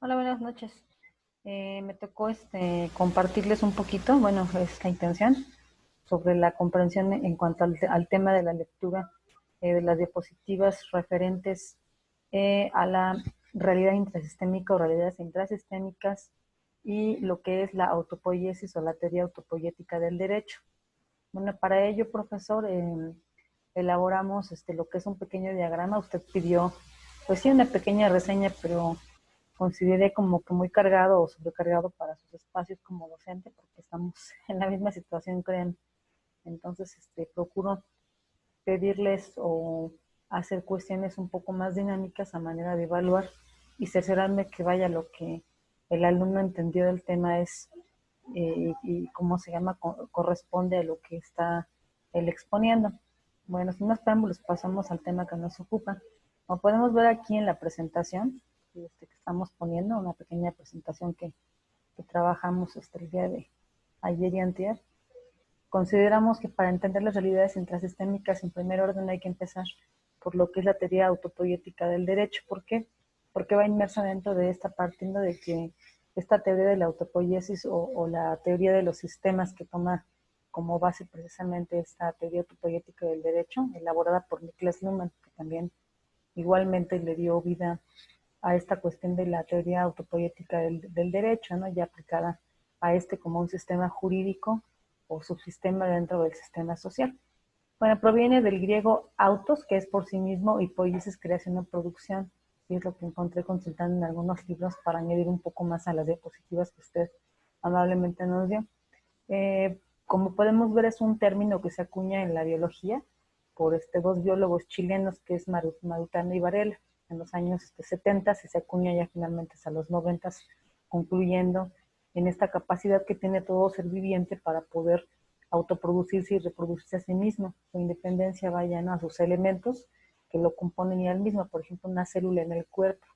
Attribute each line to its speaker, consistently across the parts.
Speaker 1: Hola, buenas noches. Me tocó compartirles un poquito, bueno, esta intención sobre la comprensión en cuanto al tema de la lectura de las diapositivas referentes a la realidad intrasistémica o realidades intrasistémicas y lo que es la autopoiesis o la teoría autopoiética del derecho. Bueno, para ello, profesor, elaboramos lo que es un pequeño diagrama. Usted pidió, pues sí, una pequeña reseña, pero consideré como que muy cargado o sobrecargado para sus espacios como docente, porque estamos en la misma situación, creen. Entonces, procuro pedirles o hacer cuestiones un poco más dinámicas a manera de evaluar y cerciorarme que vaya lo que el alumno entendió del tema es y cómo se llama, corresponde a lo que está él exponiendo. Bueno, sin más preámbulos, pasamos al tema que nos ocupa. Como podemos ver aquí en la presentación que estamos poniendo, una pequeña presentación que trabajamos el día de ayer y antier, consideramos que para entender las realidades intrasistémicas, en primer orden hay que empezar por lo que es la teoría autopoiética del derecho. ¿Por qué? Porque va inmersa dentro de esta, partiendo de que esta teoría de la autopoiesis o la teoría de los sistemas que toma como base precisamente esta teoría autopoiética del derecho, elaborada por Niklas Luhmann, que también igualmente le dio vida a esta cuestión de la teoría autopoiética del derecho, ¿no? Ya aplicada a como un sistema jurídico o subsistema dentro del sistema social. Bueno, proviene del griego autos, que es por sí mismo, y poiesis, creación o producción, y es lo que encontré consultando en algunos libros para añadir un poco más a las diapositivas que usted amablemente nos dio. Como podemos ver, es un término que se acuña en la biología por dos biólogos chilenos, que es Marutano y Varela, en los años 70, y se acuña ya finalmente hasta los 90, concluyendo en esta capacidad que tiene todo ser viviente para poder autoproducirse y reproducirse a sí mismo. Su independencia vaya, ¿no?, a sus elementos que lo componen y al mismo, por ejemplo, una célula en el cuerpo,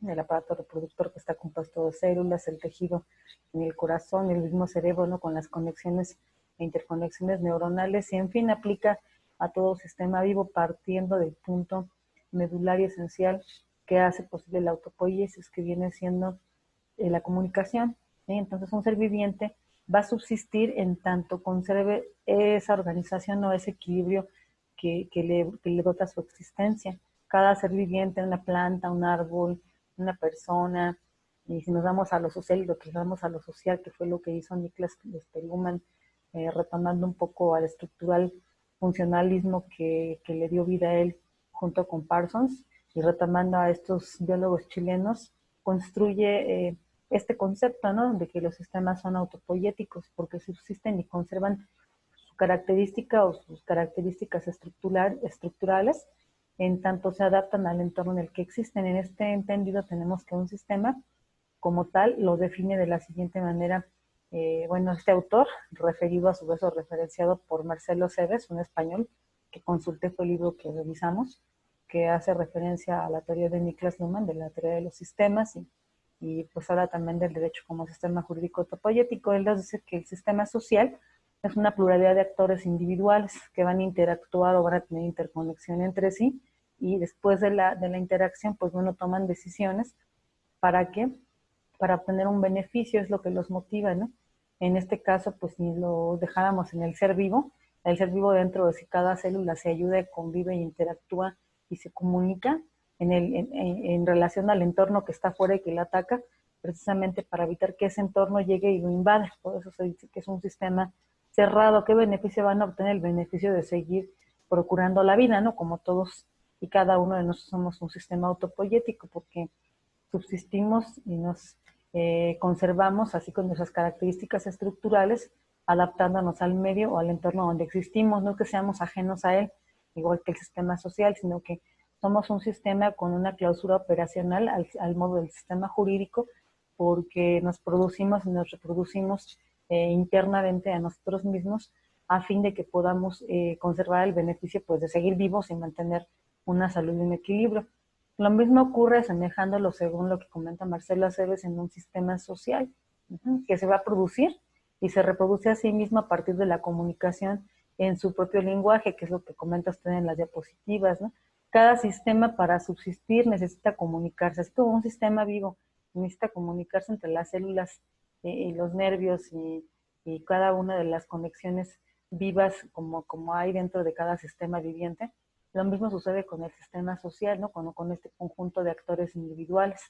Speaker 1: el aparato reproductor que está compuesto de células, el tejido en el corazón, el mismo cerebro, ¿no?, con las conexiones e interconexiones neuronales, y en fin, aplica a todo sistema vivo partiendo del punto medular y esencial que hace posible la autopoiesis, que viene siendo la comunicación. ¿Sí? Entonces, un ser viviente va a subsistir en tanto conserve esa organización o ese equilibrio que le dota su existencia. Cada ser viviente, una planta, un árbol, una persona, y si nos vamos a lo social y lo que vamos a lo social, que fue lo que hizo Niklas Luhmann, retomando un poco al estructural funcionalismo que le dio vida a él junto con Parsons, y retomando a estos biólogos chilenos, construye este concepto, ¿no?, de que los sistemas son autopoiéticos porque subsisten y conservan su característica o sus características estructurales en tanto se adaptan al entorno en el que existen. En este entendido tenemos que un sistema como tal lo define de la siguiente manera. Bueno, este autor, referido a su vez o referenciado por Marcelo Cebes, un español que consulté, fue el libro que revisamos, que hace referencia a la teoría de Niklas Luhmann, de la teoría de los sistemas, y pues habla también del derecho como sistema jurídico autopoiético. Él nos dice que el sistema social es una pluralidad de actores individuales que van a interactuar o van a tener interconexión entre sí, y después de la interacción, pues bueno, toman decisiones. ¿Para qué? Para obtener un beneficio, es lo que los motiva, ¿no? En este caso, pues si lo dejáramos en el ser vivo dentro de si cada célula se ayuda, convive e interactúa y se comunica en relación al entorno que está fuera y que la ataca, precisamente para evitar que ese entorno llegue y lo invada. Por eso se dice que es un sistema cerrado. ¿Qué beneficio van a obtener? El beneficio de seguir procurando la vida, ¿no? Como todos y cada uno de nosotros somos un sistema autopoiético, porque subsistimos y nos conservamos así con nuestras características estructurales, adaptándonos al medio o al entorno donde existimos. No que seamos ajenos a él, igual que el sistema social, sino que somos un sistema con una clausura operacional al modo del sistema jurídico, porque nos producimos y nos reproducimos internamente a nosotros mismos a fin de que podamos conservar el beneficio, pues, de seguir vivos y mantener una salud y un equilibrio. Lo mismo ocurre asemejándolo, según lo que comenta Marcelo Aceves, en un sistema social que se va a producir y se reproduce a sí mismo a partir de la comunicación en su propio lenguaje, que es lo que comenta usted en las diapositivas, ¿no? Cada sistema, para subsistir, necesita comunicarse, es como un sistema vivo necesita comunicarse entre las células y los nervios y cada una de las conexiones vivas como hay dentro de cada sistema viviente. Lo mismo sucede con el sistema social, ¿no? Con este conjunto de actores individuales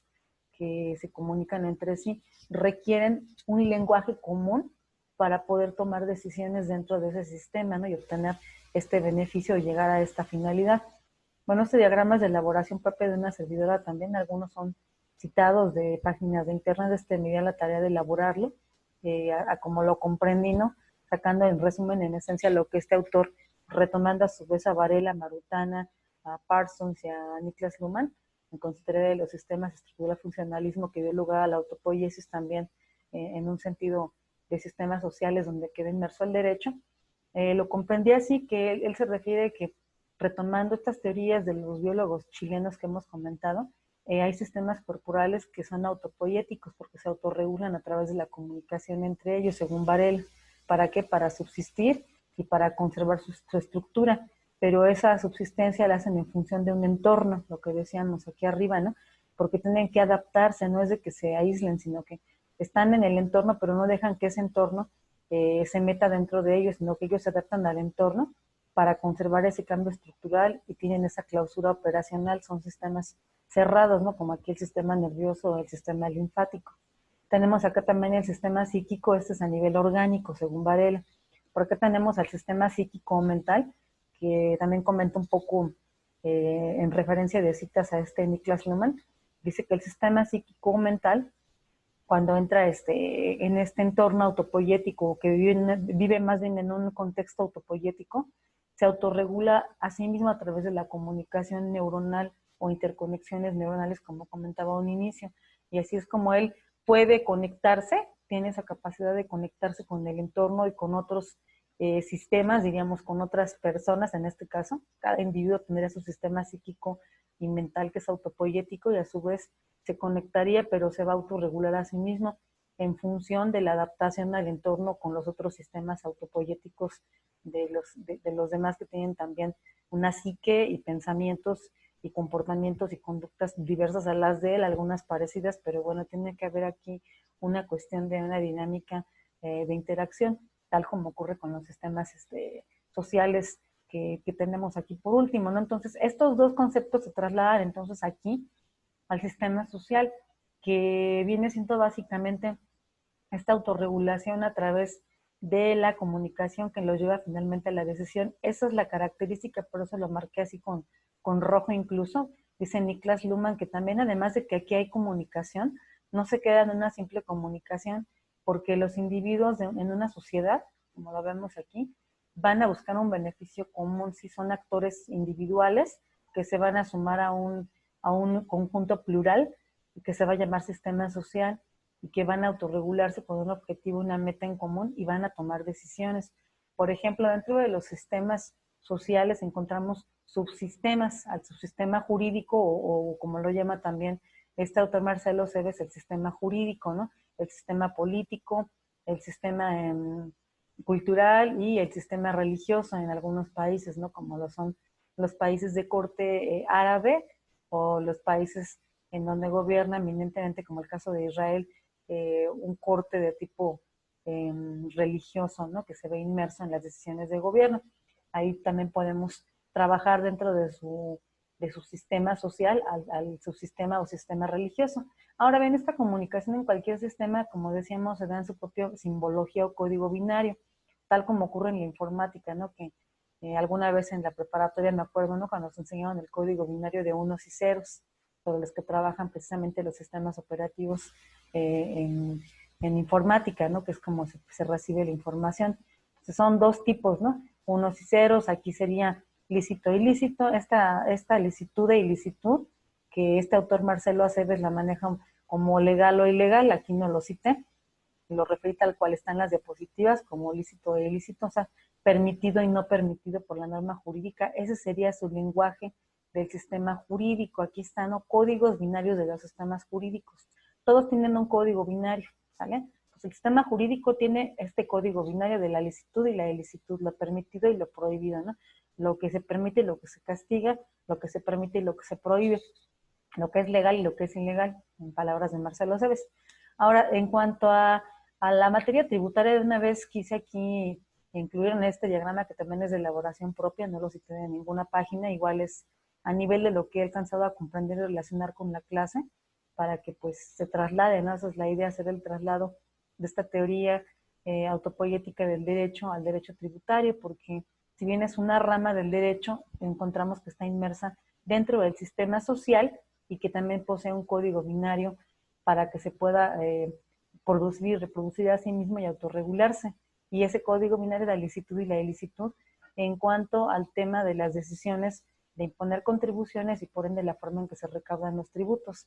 Speaker 1: que se comunican entre sí, requieren un lenguaje común para poder tomar decisiones dentro de ese sistema, ¿no? Y obtener este beneficio y llegar a esta finalidad. Bueno, este diagrama es de elaboración propia de una servidora también, algunos son citados de páginas de internet, me dio la tarea de elaborarlo, a como lo comprendí, ¿no? Sacando en resumen, en esencia, lo que este autor, retomando a su vez a Varela, Marutana, a Parsons y a Niklas Luhmann, en considerar de los sistemas estructural funcionalismo que dio lugar a la autopoiesis también en un sentido de sistemas sociales donde queda inmerso el derecho, lo comprendí así que él se refiere que retomando estas teorías de los biólogos chilenos que hemos comentado, hay sistemas corporales que son autopoéticos porque se autorregulan a través de la comunicación entre ellos, según Varela. ¿Para qué? Para subsistir y para conservar su estructura. Pero esa subsistencia la hacen en función de un entorno, lo que decíamos aquí arriba, ¿no? Porque tienen que adaptarse, no es de que se aíslen, sino que están en el entorno, pero no dejan que ese entorno se meta dentro de ellos, sino que ellos se adaptan al entorno para conservar ese cambio estructural y tienen esa clausura operacional, son sistemas cerrados, ¿no? Como aquí el sistema nervioso o el sistema linfático. Tenemos acá también el sistema psíquico, este es a nivel orgánico, según Varela. Por acá tenemos al sistema psíquico mental, que también comenta un poco en referencia de citas a Niklas Luhmann. Dice que el sistema psíquico mental, cuando entra en este entorno autopoyético, que vive más bien en un contexto autopoyético, se autorregula a sí mismo a través de la comunicación neuronal o interconexiones neuronales, como comentaba a un inicio. Y así es como él puede conectarse, tiene esa capacidad de conectarse con el entorno y con otros sistemas, diríamos, con otras personas en este caso. Cada individuo tendría su sistema psíquico y mental que es autopoyético y a su vez se conectaría, pero se va a autorregular a sí mismo en función de la adaptación al entorno con los otros sistemas autopoyéticos de los demás que tienen también una psique y pensamientos y comportamientos y conductas diversas a las de él, algunas parecidas, pero bueno, tiene que haber aquí una cuestión de una dinámica de interacción, tal como ocurre con los sistemas sociales que tenemos aquí por último, ¿no? Entonces, estos dos conceptos se trasladan entonces aquí al sistema social, que viene siendo básicamente esta autorregulación a través de la comunicación que los lleva finalmente a la decisión. Esa es la característica, por eso lo marqué así con rojo incluso. Dice Niklas Luhmann que también, además de que aquí hay comunicación, no se queda en una simple comunicación, porque los individuos en una sociedad, como lo vemos aquí, van a buscar un beneficio común si son actores individuales que se van a sumar a un conjunto plural que se va a llamar sistema social y que van a autorregularse con un objetivo, una meta en común y van a tomar decisiones. Por ejemplo, dentro de los sistemas sociales encontramos subsistemas, al subsistema jurídico o como lo llama también este autor Marcelo Seves, el sistema jurídico, ¿no? El sistema político, el sistema cultural y el sistema religioso en algunos países, ¿no? Como lo son los países de corte árabe o los países en donde gobierna eminentemente, como el caso de Israel, un corte de tipo religioso, ¿no? Que se ve inmerso en las decisiones de gobierno. Ahí también podemos trabajar dentro de su sistema social al subsistema o sistema religioso. Ahora bien, esta comunicación en cualquier sistema, como decíamos, se da en su propia simbología o código binario, tal como ocurre en la informática, ¿no? Que alguna vez en la preparatoria, me acuerdo, ¿no? Cuando nos enseñaron el código binario de unos y ceros, sobre los que trabajan precisamente los sistemas operativos en informática, ¿no? Que es como se recibe la información. Entonces son dos tipos, ¿no? Unos y ceros, aquí sería lícito e ilícito. Esta licitud e ilicitud, que este autor Marcelo Aceves la maneja como legal o ilegal, aquí no lo cité, lo refiere tal cual están las diapositivas, como lícito e ilícito, o sea, permitido y no permitido por la norma jurídica. Ese sería su lenguaje del sistema jurídico. Aquí están, ¿no?, códigos binarios de los sistemas jurídicos. Todos tienen un código binario, ¿sale? Pues el sistema jurídico tiene este código binario de la licitud y la ilicitud, lo permitido y lo prohibido, ¿no? Lo que se permite y lo que se castiga, lo que se permite y lo que se prohíbe. lo que es legal y lo que es ilegal, en palabras de Marcelo Cebes. Ahora, en cuanto a la materia tributaria, de una vez quise aquí incluir en este diagrama, que también es de elaboración propia, no lo cité en ninguna página, igual es a nivel de lo que he alcanzado a comprender y relacionar con la clase, para que pues se traslade, ¿no? Esa es la idea, hacer el traslado de esta teoría autopoética del derecho al derecho tributario, porque si bien es una rama del derecho, encontramos que está inmersa dentro del sistema social y que también posee un código binario para que se pueda producir y reproducir a sí mismo y autorregularse. Y ese código binario de la licitud y la ilicitud en cuanto al tema de las decisiones de imponer contribuciones y por ende la forma en que se recaudan los tributos.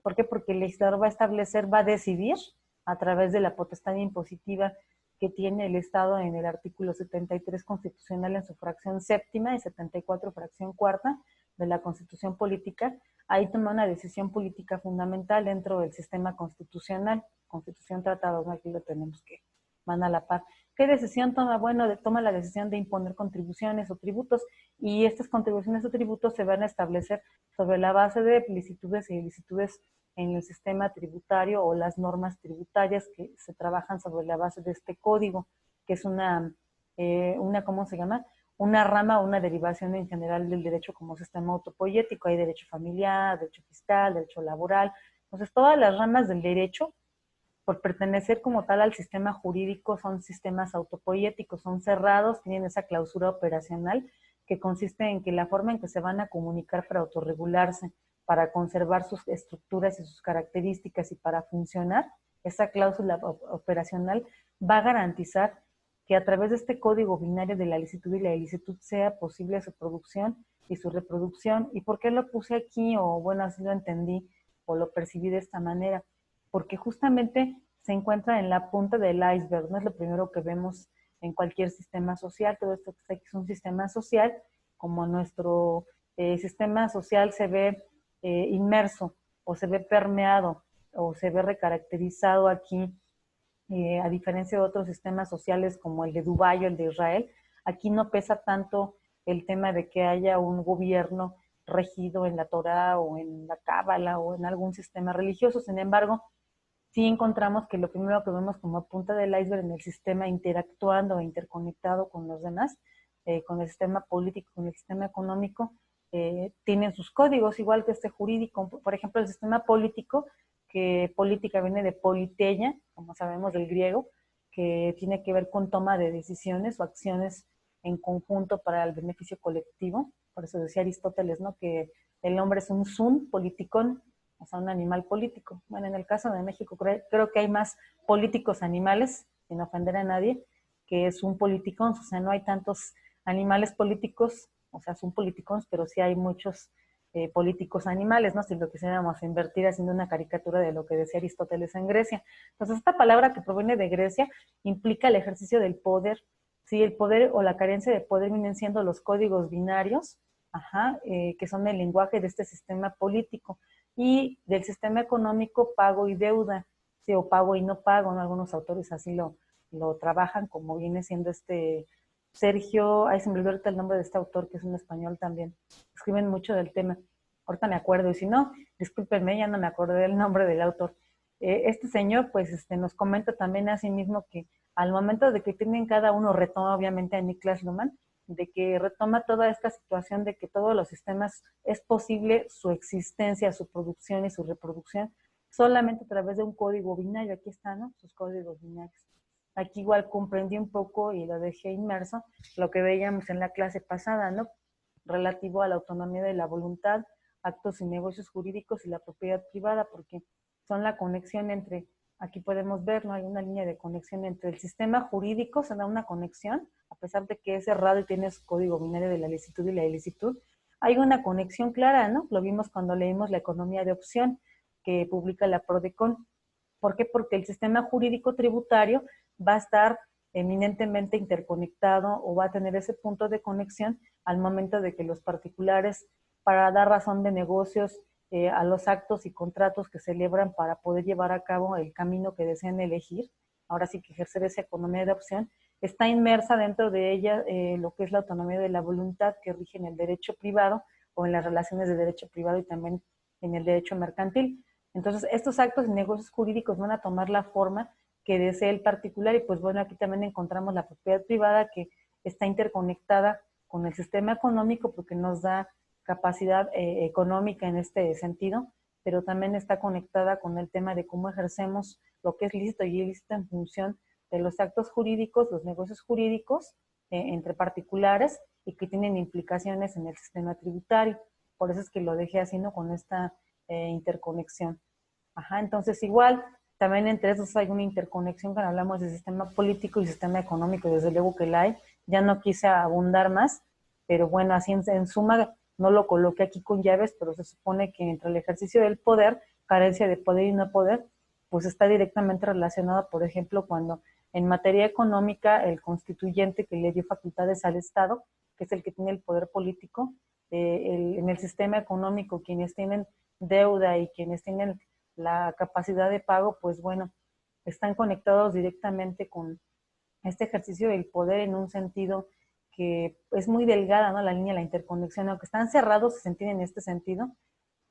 Speaker 1: ¿Por qué? Porque el legislador va a establecer, va a decidir a través de la potestad impositiva que tiene el Estado en el artículo 73 constitucional en su fracción séptima y 74 fracción cuarta de la Constitución Política. Ahí toma una decisión política fundamental dentro del sistema constitucional, Constitución Tratado, ¿no? Aquí lo tenemos que van a la par. ¿Qué decisión toma? Bueno, toma la decisión de imponer contribuciones o tributos, y estas contribuciones o tributos se van a establecer sobre la base de licitudes e ilicitudes en el sistema tributario o las normas tributarias que se trabajan sobre la base de este código, que es ¿cómo se llama? Una rama o una derivación en general del derecho como sistema autopoético. Hay derecho familiar, derecho fiscal, derecho laboral. Entonces, todas las ramas del derecho, por pertenecer como tal al sistema jurídico, son sistemas autopoéticos, son cerrados, tienen esa clausura operacional que consiste en que la forma en que se van a comunicar para autorregularse, para conservar sus estructuras y sus características y para funcionar, esa cláusula operacional va a garantizar que a través de este código binario de la licitud y la ilicitud sea posible su producción y su reproducción. ¿Y por qué lo puse aquí? O bueno, así lo entendí o lo percibí de esta manera, porque justamente se encuentra en la punta del iceberg, no es lo primero que vemos en cualquier sistema social. Todo esto que está aquí es un sistema social, como nuestro sistema social se ve inmerso o se ve permeado o se ve recaracterizado aquí, a diferencia de otros sistemas sociales como el de Dubái o el de Israel. Aquí no pesa tanto el tema de que haya un gobierno regido en la Torá o en la Cábala o en algún sistema religioso. Sin embargo, sí encontramos que lo primero que vemos como punta del iceberg en el sistema interactuando e interconectado con los demás, con el sistema político, con el sistema económico, tienen sus códigos, igual que este jurídico. Por ejemplo, el sistema político, que política viene de politeia, como sabemos del griego, que tiene que ver con toma de decisiones o acciones en conjunto para el beneficio colectivo. Por eso decía Aristóteles, ¿no?, que el hombre es un sun politicón, o sea, un animal político. Bueno, en el caso de México creo que hay más políticos animales, sin ofender a nadie, que es un politicón. O sea, no hay tantos animales políticos, o sea, son politicons, pero sí hay muchos políticos animales, ¿no? Si lo quisiéramos invertir haciendo una caricatura de lo que decía Aristóteles en Grecia. Entonces, esta palabra que proviene de Grecia implica el ejercicio del poder. Sí, el poder o la carencia de poder vienen siendo los códigos binarios, que son el lenguaje de este sistema político, y del sistema económico, pago y deuda, sí, o pago y no pago, ¿no? Algunos autores así lo trabajan, como viene siendo Sergio, se me olvidó ahorita el nombre de este autor, que es un español también, escriben mucho del tema, ahorita me acuerdo, y si no, discúlpenme, ya no me acordé del nombre del autor. Este señor, pues, nos comenta también a sí mismo que al momento de que tienen cada uno, retoma obviamente a Niklas Luhmann, de que retoma toda esta situación de que todos los sistemas es posible su existencia, su producción y su reproducción solamente a través de un código binario. Aquí están, ¿no?, sus códigos binarios. Aquí igual comprendí un poco y lo dejé inmerso, lo que veíamos en la clase pasada, ¿no?, relativo a la autonomía de la voluntad, actos y negocios jurídicos y la propiedad privada, porque son la conexión entre, aquí podemos ver, ¿no?, hay una línea de conexión entre el sistema jurídico, se da una conexión, a pesar de que es cerrado y tiene su código binario de la licitud y la ilicitud, hay una conexión clara, ¿no? Lo vimos cuando leímos La economía de opción, que publica la Prodecon. ¿Por qué? Porque el sistema jurídico tributario va a estar eminentemente interconectado o va a tener ese punto de conexión al momento de que los particulares, para dar razón de negocios a los actos y contratos que celebran para poder llevar a cabo el camino que desean elegir, ahora sí que ejercer esa economía de opción, está inmersa dentro de ella lo que es la autonomía de la voluntad que rige en el derecho privado o en las relaciones de derecho privado y también en el derecho mercantil. Entonces, estos actos y negocios jurídicos van a tomar la forma que desee el particular y pues bueno, aquí también encontramos la propiedad privada que está interconectada con el sistema económico porque nos da capacidad económica en este sentido, pero también está conectada con el tema de cómo ejercemos lo que es lícito y ilícito en función de los actos jurídicos, los negocios jurídicos entre particulares y que tienen implicaciones en el sistema tributario. Por eso es que lo dejé así, ¿no? Con esta interconexión. Ajá, entonces igual, también entre esos hay una interconexión cuando hablamos de sistema político y sistema económico, desde luego que la hay. Ya no quise abundar más, pero bueno, así en suma, no lo coloqué aquí con llaves, pero se supone que entre el ejercicio del poder, carencia de poder y no poder, pues está directamente relacionado, por ejemplo, cuando en materia económica el constituyente que le dio facultades al Estado, que es el que tiene el poder político, en el sistema económico quienes tienen deuda y quienes tienen la capacidad de pago, pues bueno, están conectados directamente con este ejercicio del poder en un sentido que es muy delgada, ¿no? La línea de la interconexión, aunque están cerrados, se entiende en este sentido,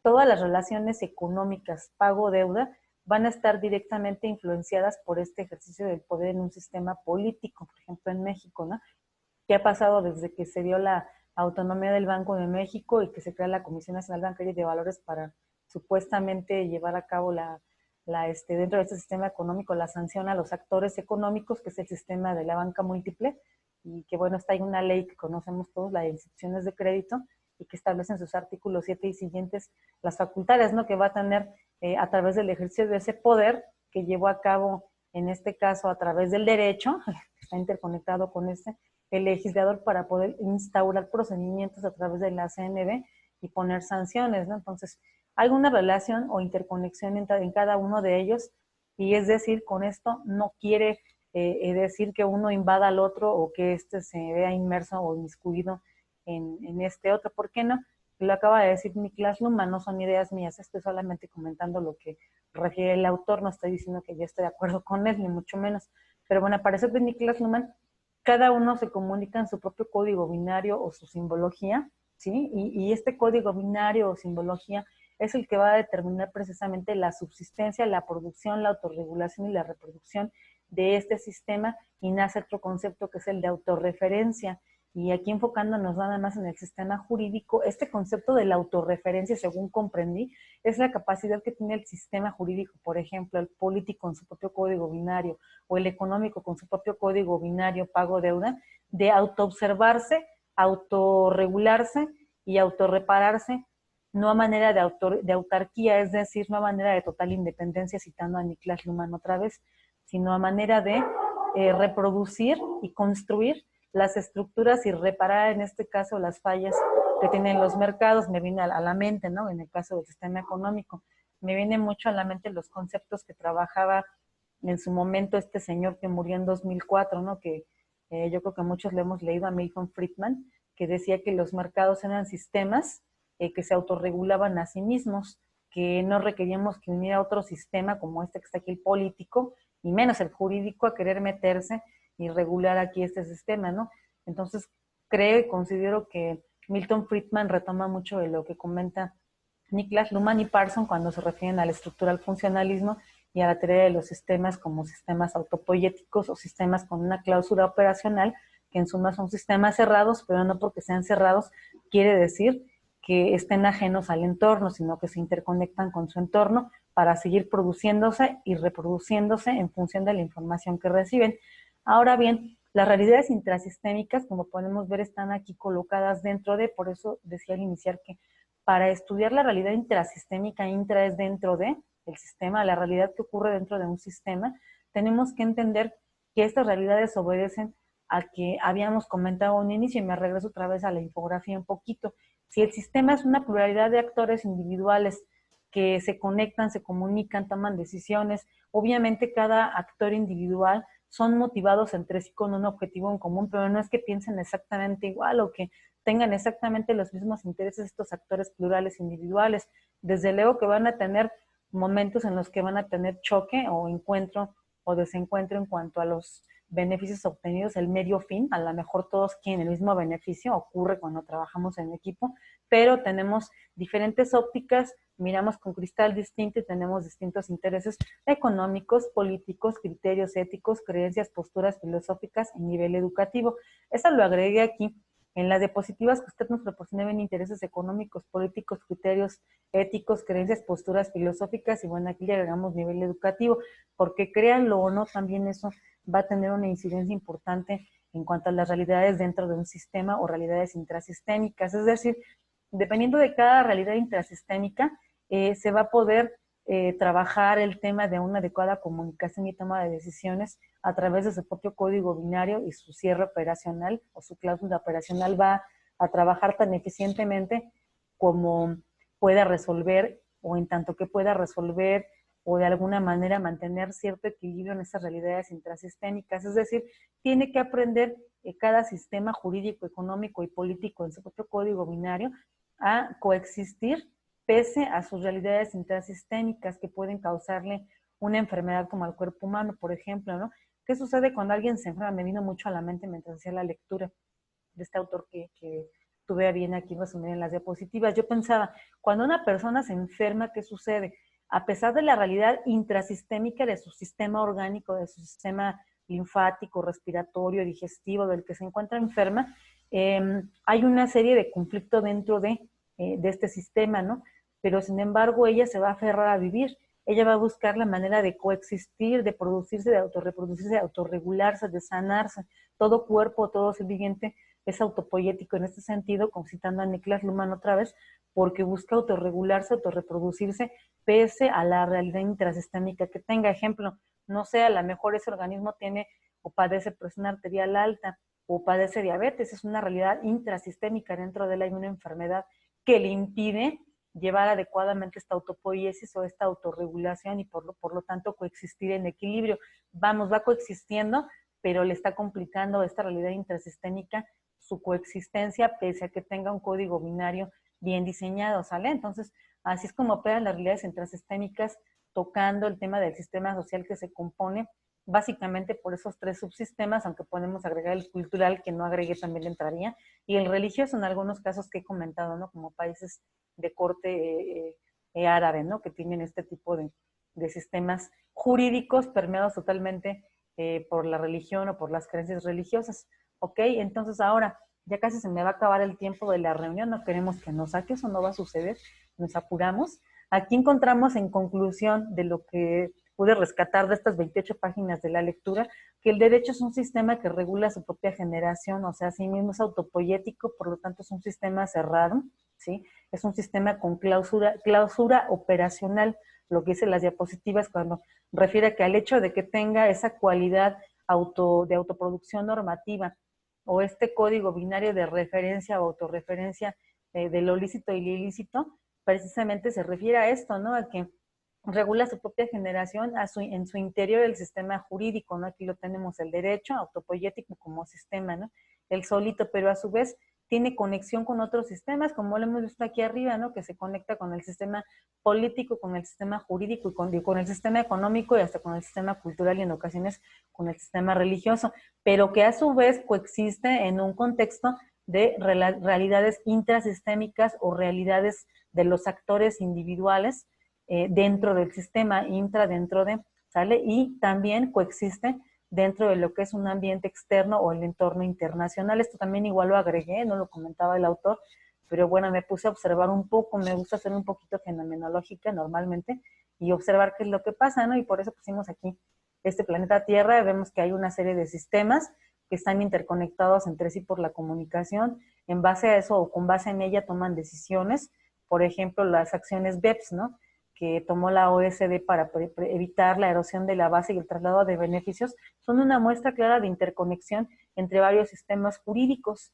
Speaker 1: todas las relaciones económicas, pago-deuda, van a estar directamente influenciadas por este ejercicio del poder en un sistema político, por ejemplo en México, ¿no? ¿Qué ha pasado desde que se dio la autonomía del Banco de México y que se crea la Comisión Nacional Bancaria y de Valores para supuestamente llevar a cabo dentro de este sistema económico la sanción a los actores económicos, que es el sistema de la banca múltiple, y que bueno, está ahí una ley que conocemos todos, la de instituciones de crédito, y que establece en sus artículos 7 y siguientes las facultades, ¿no? Que va a tener a través del ejercicio de ese poder que llevó a cabo, en este caso, a través del derecho, está interconectado con el legislador para poder instaurar procedimientos a través de la CNB y poner sanciones, ¿no? Entonces, hay una relación o interconexión en cada uno de ellos, y es decir, con esto no quiere decir que uno invada al otro o que éste se vea inmerso o inmiscuido en este otro. ¿Por qué no? Lo acaba de decir Niklas Luhmann, no son ideas mías, estoy solamente comentando lo que refiere el autor, no estoy diciendo que yo esté de acuerdo con él, ni mucho menos. Pero bueno, a parecer de Niklas Luhmann, cada uno se comunica en su propio código binario o su simbología, ¿sí? Y este código binario o simbología es el que va a determinar precisamente la subsistencia, la producción, la autorregulación y la reproducción de este sistema, y nace otro concepto que es el de autorreferencia. Y aquí enfocándonos nada más en el sistema jurídico, este concepto de la autorreferencia, según comprendí, es la capacidad que tiene el sistema jurídico, por ejemplo, el político con su propio código binario o el económico con su propio código binario pago-deuda, de autoobservarse, autorregularse y autorrepararse, no a manera de autarquía, es decir, no a manera de total independencia, citando a Niklas Luhmann otra vez, sino a manera de reproducir y construir las estructuras y reparar en este caso las fallas que tienen los mercados. Me viene a la mente, ¿no? En el caso del sistema económico, me viene mucho a la mente los conceptos que trabajaba en su momento este señor que murió en 2004, ¿no? Que yo creo que muchos le hemos leído, a Milton Friedman, que decía que los mercados eran sistemas que se autorregulaban a sí mismos, que no requeríamos que uniera otro sistema como este que está aquí, el político, y menos el jurídico, a querer meterse y regular aquí este sistema, ¿no? Entonces, creo y considero que Milton Friedman retoma mucho de lo que comenta Niklas Luhmann y Parson cuando se refieren a la estructura del funcionalismo y a la teoría de los sistemas como sistemas autopoyéticos o sistemas con una cláusula operacional, que en suma son sistemas cerrados, pero no porque sean cerrados quiere decir que estén ajenos al entorno, sino que se interconectan con su entorno para seguir produciéndose y reproduciéndose en función de la información que reciben. Ahora bien, las realidades intrasistémicas, como podemos ver, están aquí colocadas dentro de, por eso decía al iniciar que para estudiar la realidad intrasistémica, intra es dentro de el sistema, la realidad que ocurre dentro de un sistema, tenemos que entender que estas realidades obedecen a que habíamos comentado un inicio, y me regreso otra vez a la infografía un poquito. Si el sistema es una pluralidad de actores individuales que se conectan, se comunican, toman decisiones, obviamente cada actor individual son motivados entre sí con un objetivo en común, pero no es que piensen exactamente igual o que tengan exactamente los mismos intereses estos actores plurales individuales. Desde luego que van a tener momentos en los que van a tener choque o encuentro o desencuentro en cuanto a los beneficios obtenidos, el medio fin. A lo mejor todos quieren el mismo beneficio, ocurre cuando trabajamos en equipo, pero tenemos diferentes ópticas, miramos con cristal distinto y tenemos distintos intereses económicos, políticos, criterios éticos, creencias, posturas filosóficas y nivel educativo. Eso lo agregué aquí. En las diapositivas que usted nos proporciona ven intereses económicos, políticos, criterios éticos, creencias, posturas filosóficas y bueno, aquí le agregamos nivel educativo, porque créanlo o no, también eso va a tener una incidencia importante en cuanto a las realidades dentro de un sistema o realidades intrasistémicas. Es decir, dependiendo de cada realidad intrasistémica, se va a poder trabajar el tema de una adecuada comunicación y toma de decisiones a través de su propio código binario y su cierre operacional o su cláusula operacional va a trabajar tan eficientemente como pueda resolver o en tanto que pueda resolver o de alguna manera mantener cierto equilibrio en esas realidades intrasistémicas. Es decir, tiene que aprender cada sistema jurídico, económico y político en su propio código binario a coexistir pese a sus realidades intrasistémicas que pueden causarle una enfermedad como al cuerpo humano, por ejemplo, ¿no? ¿Qué sucede cuando alguien se enferma? Me vino mucho a la mente mientras hacía la lectura de este autor que tuve a bien aquí resumir en las diapositivas. Yo pensaba, cuando una persona se enferma, ¿qué sucede? A pesar de la realidad intrasistémica de su sistema orgánico, de su sistema linfático, respiratorio, digestivo, del que se encuentra enferma, hay una serie de conflictos dentro de este sistema, ¿no? Pero sin embargo ella se va a aferrar a vivir, ella va a buscar la manera de coexistir, de producirse, de autorreproducirse, de autorregularse, de sanarse. Todo cuerpo, todo ser viviente es autopoyético en este sentido, como citando a Niklas Luhmann otra vez, porque busca autorregularse, autorreproducirse, pese a la realidad intrasistémica que tenga. Ejemplo, no sé, a lo mejor ese organismo tiene o padece presión arterial alta o padece diabetes, es una realidad intrasistémica, dentro de él hay una enfermedad que le impide llevar adecuadamente esta autopoiesis o esta autorregulación y por lo tanto coexistir en equilibrio. Vamos, va coexistiendo, pero le está complicando esta realidad intrasistémica su coexistencia pese a que tenga un código binario bien diseñado, ¿sale? Entonces, así es como operan las realidades intrasistémicas, tocando el tema del sistema social que se compone básicamente por esos tres subsistemas, aunque podemos agregar el cultural, que no agregué, también entraría, y el religioso en algunos casos que he comentado, ¿no? Como países de corte árabe, ¿no? Que tienen este tipo de sistemas jurídicos permeados totalmente por la religión o por las creencias religiosas. ¿Ok? Entonces ahora, ya casi se me va a acabar el tiempo de la reunión, no queremos que nos saque, eso no va a suceder, nos apuramos. Aquí encontramos en conclusión de lo que pude rescatar de estas 28 páginas de la lectura, que el derecho es un sistema que regula su propia generación, o sea, sí mismo es autopoyético, por lo tanto es un sistema cerrado, ¿sí? Es un sistema con clausura operacional, lo que dice las diapositivas cuando refiere a que al hecho de que tenga esa cualidad de autoproducción normativa o este código binario de referencia o autorreferencia de lo lícito y lo ilícito, precisamente se refiere a esto, ¿no? A que regula su propia generación en su interior el sistema jurídico, ¿no? Aquí lo tenemos, el derecho autopoyético como sistema, ¿no? El solito, pero a su vez tiene conexión con otros sistemas, como lo hemos visto aquí arriba, ¿no? Que se conecta con el sistema político, con el sistema jurídico y con el sistema económico y hasta con el sistema cultural y en ocasiones con el sistema religioso, pero que a su vez coexiste en un contexto de realidades intrasistémicas o realidades de los actores individuales dentro del sistema, dentro de, ¿sale? Y también coexiste dentro de lo que es un ambiente externo o el entorno internacional. Esto también igual lo agregué, no lo comentaba el autor, pero bueno, me puse a observar un poco, me gusta hacer un poquito fenomenológica normalmente y observar qué es lo que pasa, ¿no? Y por eso pusimos aquí este planeta Tierra, vemos que hay una serie de sistemas que están interconectados entre sí por la comunicación, en base a eso o con base en ella toman decisiones, por ejemplo, las acciones BEPS, ¿no? Que tomó la OSD para evitar la erosión de la base y el traslado de beneficios, son una muestra clara de interconexión entre varios sistemas jurídicos,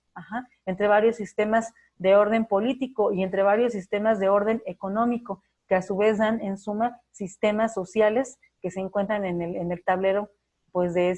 Speaker 1: entre varios sistemas de orden político y entre varios sistemas de orden económico, que a su vez dan en suma sistemas sociales que se encuentran en el tablero pues de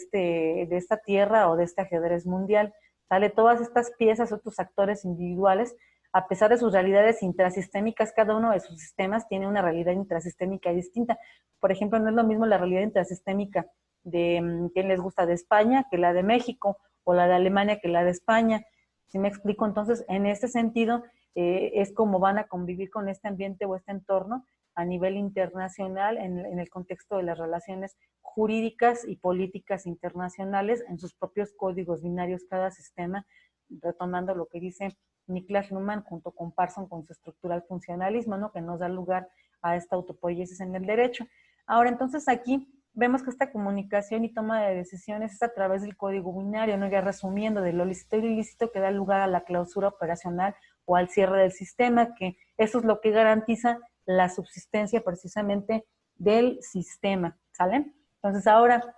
Speaker 1: esta tierra o de este ajedrez mundial. ¿Sale? Todas estas piezas, otros actores individuales, a pesar de sus realidades intrasistémicas, cada uno de sus sistemas tiene una realidad intrasistémica distinta. Por ejemplo, no es lo mismo la realidad intrasistémica de quién les gusta de España que la de México, o la de Alemania que la de España. ¿Sí me explico? Entonces, en este sentido, es como van a convivir con este ambiente o este entorno a nivel internacional en el contexto de las relaciones jurídicas y políticas internacionales en sus propios códigos binarios cada sistema, retomando lo que dice Niklas Luhmann junto con Parson con su estructural funcionalismo, ¿no? Que nos da lugar a esta autopoiesis en el derecho. Ahora, entonces aquí vemos que esta comunicación y toma de decisiones es a través del código binario, ¿no? Ya resumiendo, de lo lícito y lo ilícito que da lugar a la clausura operacional o al cierre del sistema, que eso es lo que garantiza la subsistencia precisamente del sistema, ¿sale? Entonces ahora,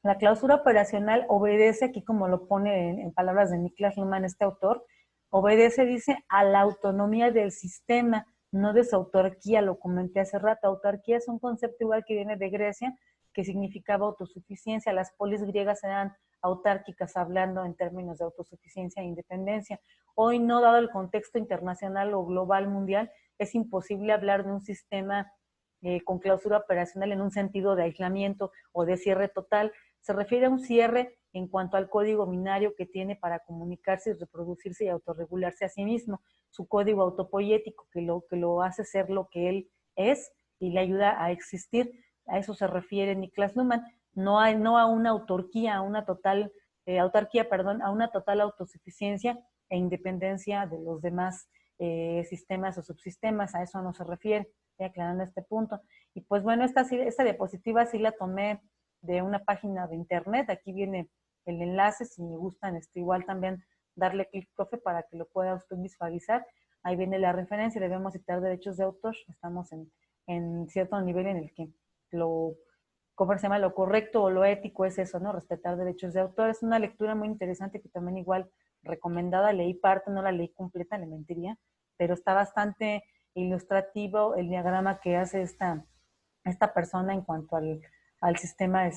Speaker 1: la clausura operacional obedece, aquí como lo pone en palabras de Niklas Luhmann, este autor, obedece, dice, a la autonomía del sistema, no de su autarquía, lo comenté hace rato. Autarquía es un concepto igual que viene de Grecia, que significaba autosuficiencia. Las polis griegas eran autárquicas, hablando en términos de autosuficiencia e independencia. Hoy, no dado el contexto internacional o global mundial, es imposible hablar de un sistema con clausura operacional en un sentido de aislamiento o de cierre total. Se refiere a un cierre en cuanto al código binario que tiene para comunicarse y reproducirse y autorregularse a sí mismo, su código autopoiético que lo hace ser lo que él es y le ayuda a existir. A eso se refiere Niklas Luhmann, no a una autarquía, a una total a una total autosuficiencia e independencia de los demás sistemas o subsistemas, a eso no se refiere, aclarando este punto. Y pues bueno, esta diapositiva sí la tomé de una página de internet, aquí viene el enlace, si me gustan, igual también darle clic, profe, para que lo pueda usted visualizar. Ahí viene la referencia, debemos citar derechos de autor, estamos en cierto nivel en el que ¿cómo se llama? Lo correcto o lo ético es eso, ¿no? Respetar derechos de autor. Es una lectura muy interesante que también igual recomendada, leí parte, no la leí completa, le mentiría, pero está bastante ilustrativo el diagrama que hace esta persona en cuanto al sistema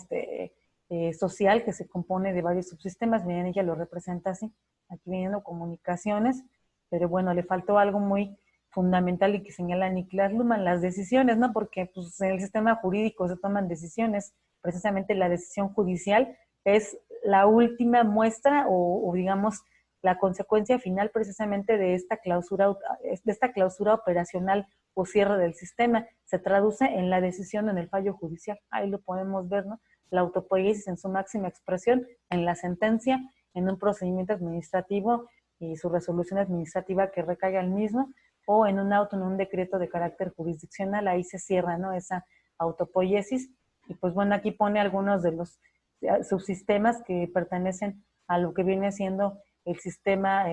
Speaker 1: social que se compone de varios subsistemas. Miren, ella lo representa así, aquí viendo comunicaciones, pero bueno, le faltó algo muy fundamental y que señala Niklas Luhmann, las decisiones, ¿no? Porque pues, en el sistema jurídico se toman decisiones, precisamente la decisión judicial es la última muestra o digamos la consecuencia final precisamente de esta clausura operacional o cierre del sistema. Se traduce en la decisión en el fallo judicial. Ahí lo podemos ver, ¿no? La autopoiesis en su máxima expresión, en la sentencia, en un procedimiento administrativo y su resolución administrativa que recaiga al mismo, o en un auto, en un decreto de carácter jurisdiccional, ahí se cierra, ¿no? Esa autopoiesis. Y pues bueno, aquí pone algunos de los subsistemas que pertenecen a lo que viene siendo el sistema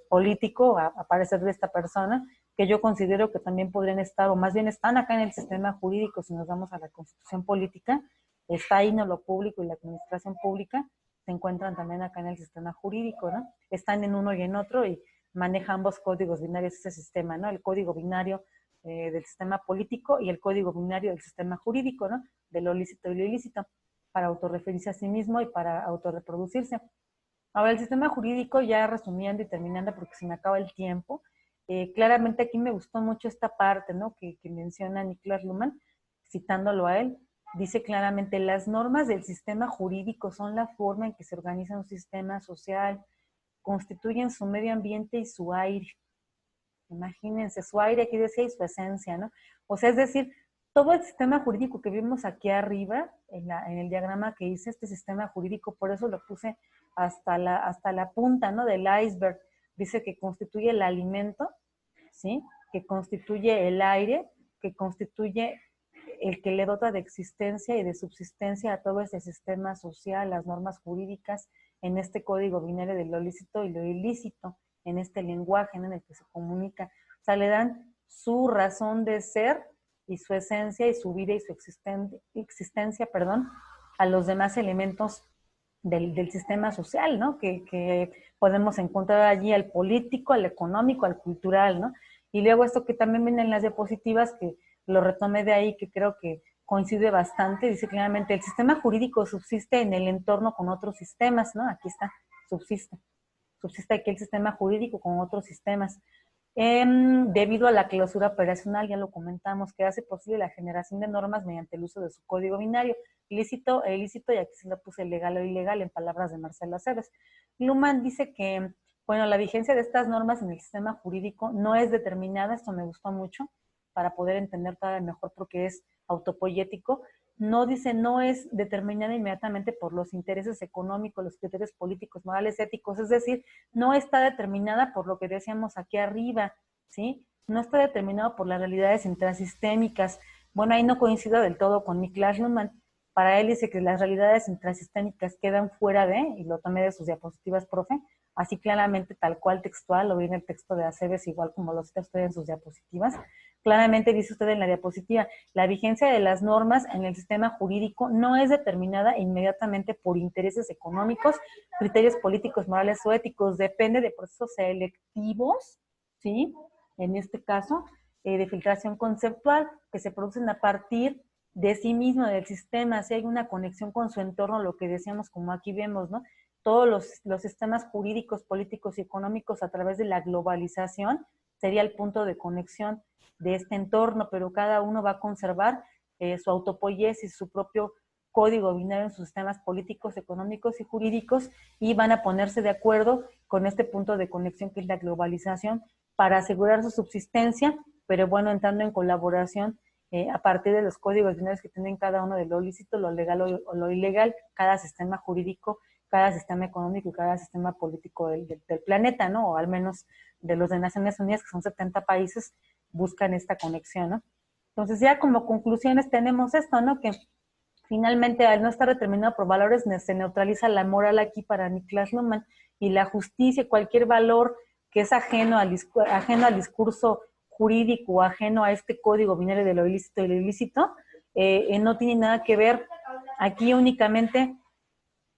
Speaker 1: político, a parecer de esta persona, que yo considero que también podrían estar, o más bien están acá en el sistema jurídico, si nos vamos a la constitución política, está ahí, ¿no? Lo público y la administración pública se encuentran también acá en el sistema jurídico, ¿no? Están en uno y en otro y maneja ambos códigos binarios ese sistema, ¿no? El código binario del sistema político y el código binario del sistema jurídico, ¿no? De lo lícito y lo ilícito, para autorreferirse a sí mismo y para autorreproducirse. Ahora, el sistema jurídico, ya resumiendo y terminando porque se me acaba el tiempo, claramente aquí me gustó mucho esta parte, ¿no? Que menciona Niklas Luhmann, citándolo a él, dice claramente, las normas del sistema jurídico son la forma en que se organiza un sistema social, constituyen su medio ambiente y su aire. Imagínense, su aire aquí decía y su esencia, ¿no? O sea, es decir, todo el sistema jurídico que vimos aquí arriba, en el diagrama que hice, este sistema jurídico, por eso lo puse hasta la punta, ¿no? Del iceberg. Dice que constituye el alimento, ¿sí? Que constituye el aire, que constituye el que le dota de existencia y de subsistencia a todo ese sistema social, las normas jurídicas, en este código binario de lo lícito y lo ilícito, en este lenguaje, ¿no? En el que se comunica. O sea, le dan su razón de ser y su esencia y su vida y su existencia, perdón, a los demás elementos del sistema social, ¿no? Que podemos encontrar allí al político, al económico, al cultural, ¿no? Y luego esto que también viene en las diapositivas, que lo retomé de ahí, que creo que coincide bastante, dice claramente, el sistema jurídico subsiste en el entorno con otros sistemas, ¿no? Aquí está, subsiste aquí el sistema jurídico con otros sistemas. Debido a la clausura operacional, ya lo comentamos, que hace posible la generación de normas mediante el uso de su código binario, ilícito e ilícito, y aquí se lo puse legal o ilegal en palabras de Marcelo Aceves. Luhmann dice que Bueno, la vigencia de estas normas en el sistema jurídico no es determinada, esto me gustó mucho, para poder entender todavía mejor porque es autopoyético. No dice, no es determinada inmediatamente por los intereses económicos, los criterios políticos, morales, éticos, es decir, no está determinada por lo que decíamos aquí arriba, ¿sí? No está determinado por las realidades intrasistémicas. Bueno, ahí no coincido del todo con Niklas Luhmann. Para él dice que las realidades intrasistémicas quedan fuera de, y lo tomé de sus diapositivas, profe, así claramente tal cual textual, lo vi en el texto de Aceves, igual como lo cita usted en sus diapositivas. Claramente dice usted en la diapositiva, la vigencia de las normas en el sistema jurídico no es determinada inmediatamente por intereses económicos, criterios políticos, morales o éticos, depende de procesos selectivos, ¿sí? En este caso, de filtración conceptual, que se producen a partir de sí mismo, del sistema, si hay una conexión con su entorno, lo que decíamos, como aquí vemos, ¿no? Todos los sistemas jurídicos, políticos y económicos a través de la globalización sería el punto de conexión de este entorno, pero cada uno va a conservar su autopoiesis, su propio código binario en sus sistemas políticos, económicos y jurídicos, y van a ponerse de acuerdo con este punto de conexión que es la globalización para asegurar su subsistencia, pero bueno, entrando en colaboración a partir de los códigos binarios que tienen cada uno de lo lícito, lo legal o lo ilegal, cada sistema jurídico, cada sistema económico y cada sistema político del planeta, ¿no? O al menos de los de Naciones Unidas, que son 70 países, buscan esta conexión, ¿no? Entonces ya como conclusiones tenemos esto, ¿no? Que finalmente, al no estar determinado por valores, se neutraliza la moral aquí para Niklas Luhmann, y la justicia, cualquier valor que es ajeno al discurso jurídico, ajeno a este código binario de lo ilícito y lo ilícito, no tiene nada que ver. Aquí únicamente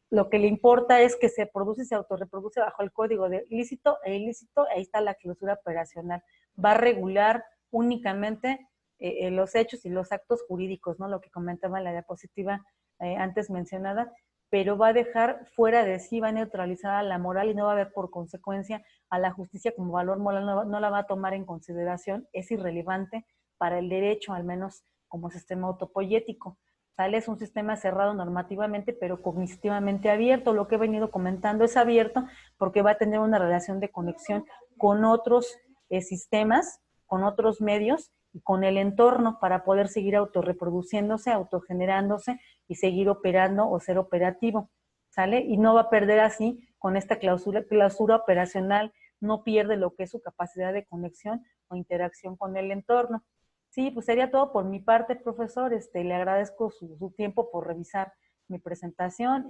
Speaker 1: lo que le importa es que se produce y se autorreproduce bajo el código de lícito e ilícito, ahí está la clausura operacional. Va a regular únicamente los hechos y los actos jurídicos, ¿no? Lo que comentaba en la diapositiva antes mencionada, pero va a dejar fuera de sí, va a neutralizar a la moral y no va a haber por consecuencia a la justicia como valor moral, no la va a tomar en consideración, es irrelevante para el derecho, al menos como sistema autopoyético. ¿Sale? Es un sistema cerrado normativamente, pero cognitivamente abierto. Lo que he venido comentando es abierto porque va a tener una relación de conexión con otros sistemas, con otros medios y con el entorno para poder seguir autorreproduciéndose, autogenerándose y seguir operando o ser operativo. ¿Sale? Y no va a perder así con esta clausura operacional, no pierde lo que es su capacidad de conexión o interacción con el entorno. Sí, pues sería todo por mi parte, profesor. Le agradezco su tiempo por revisar mi presentación.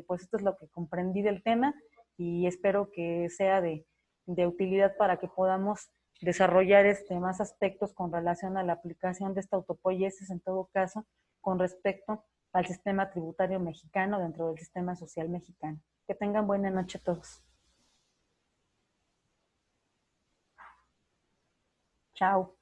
Speaker 1: Pues esto es lo que comprendí del tema y espero que sea de utilidad para que podamos desarrollar más aspectos con relación a la aplicación de esta autopoiesis, en todo caso, con respecto al sistema tributario mexicano dentro del sistema social mexicano. Que tengan buena noche a todos. Chao.